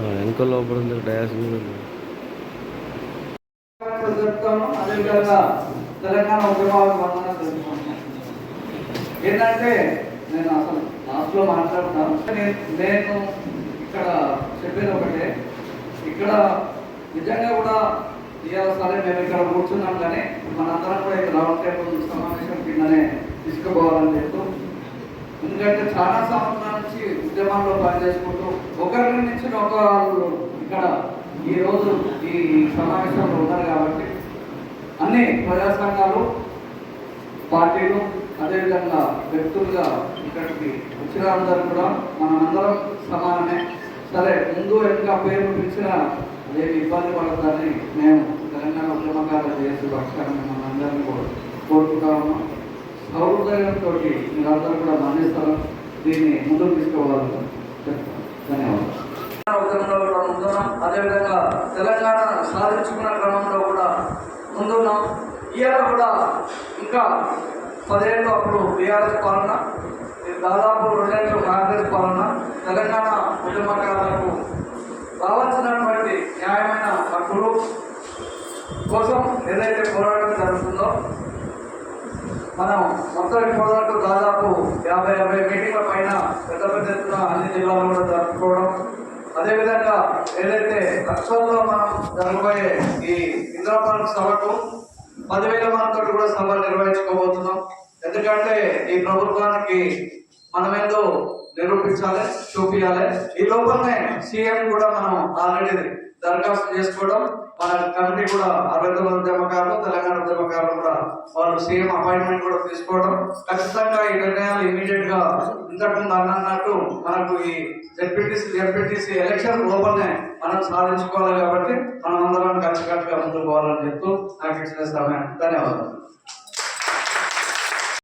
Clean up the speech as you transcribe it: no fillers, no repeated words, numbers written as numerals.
వెనక లోపల డ్యాష్ చెప్తాను. అదేవిధంగా తెలంగాణ ఉద్యమాలకు వందన తెలుసుకుంటున్నాను. ఏంటంటే నేను అసలు లాస్ట్లో మాట్లాడుతున్నాను. నేను ఇక్కడ చెప్పేది ఒకటే, ఇక్కడ నిజంగా కూడా ఇవాళ సరే మేము ఇక్కడ కూర్చున్నాం, కానీ మనందరం కూడా ఇక్కడ రౌండ్ టేబుల్ సమావేశం కిందనే తీసుకుపోవాలని చెప్తూ, ఎందుకంటే చాలా సంవత్సరాల నుంచి ఉద్యమాల్లో పనిచేసుకుంటూ ఒకరి నుంచి ఒకరు ఇక్కడ ఈరోజు ఈ సమావేశంలో ఉన్నారు కాబట్టి అన్ని ప్రజా సంఘాలు, పార్టీలు, అదేవిధంగా వ్యక్తులుగా ఇక్కడికి వచ్చిన అందరూ కూడా మనమందరం సమానమే. సరే ముందు ఇంకా పేరు పిలిచిన అదేమి ఇబ్బంది పడద్దని మేము తెలంగాణ ఉద్యమకారులు చేసి పక్షాన్ని మనందరినీ కూడా కోరుకుంటా ఉన్నాం. సౌహృదయంతో మీరందరూ కూడా మన్నిస్తారు, దీన్ని ముందుకు తీసుకోవాలని చెప్తాను. ధన్యవాదాలు. ఉద్యమంలో కూడా ముందున్నాం, అదేవిధంగా తెలంగాణ సాధించుకున్న క్రమంలో కూడా ముందున్నాం. ఇవాళ కూడా ఇంకా 10 ఏళ్ళు అప్పుడు బీఆర్ఎస్ పాలన, దాదాపు 2 ఏళ్ళు కాంగ్రెస్ పాలన. తెలంగాణ ఉద్యమకారులకు రావాల్సినటువంటి న్యాయమైన హక్కులు కోసం ఏదైతే పోరాటం జరుగుతుందో, మనం మొత్తం ఇప్పటివరకు దాదాపు 50 మీటింగ్ల పైన పెద్ద పెద్ద ఎత్తున అన్ని జిల్లాలో కూడా జరుపుకోవడం, అదేవిధంగా ఏదైతే లక్షల్లో మనం జరగబోయే ఈ ఇంద్రపాలక సభకు 10,000 మందితో కూడా సభ నిర్వహించుకోబోతున్నాం. ఎందుకంటే ఈ ప్రభుత్వానికి మనమేందో నిరూపించాలి, చూపించాలి. ఈ లోపలనే సీఎం కూడా మనం ఆల్రెడీ దరఖాస్తు చేసుకోవడం, మన కమిటీ కూడా 69 ఉద్యమకారులు, తెలంగాణ ఉద్యమకారులు కూడా వాళ్ళు సీఎం అపాయింట్మెంట్ కూడా తీసుకోవడం. ఖచ్చితంగా ఈ నిర్ణయాలు ఇమీడియట్ గా ఇంతకుముందు అన్నట్టు మనకు ఈ జెడ్పీటీసీ ఎలక్షన్ లోపలనే మనం సాధించుకోవాలి. కాబట్టి మనం అందరం కలిసికట్టుగా ముందుకు పోవాలని చెప్తూ నాకు ఇచ్చిన సమయం ధన్యవాదాలు.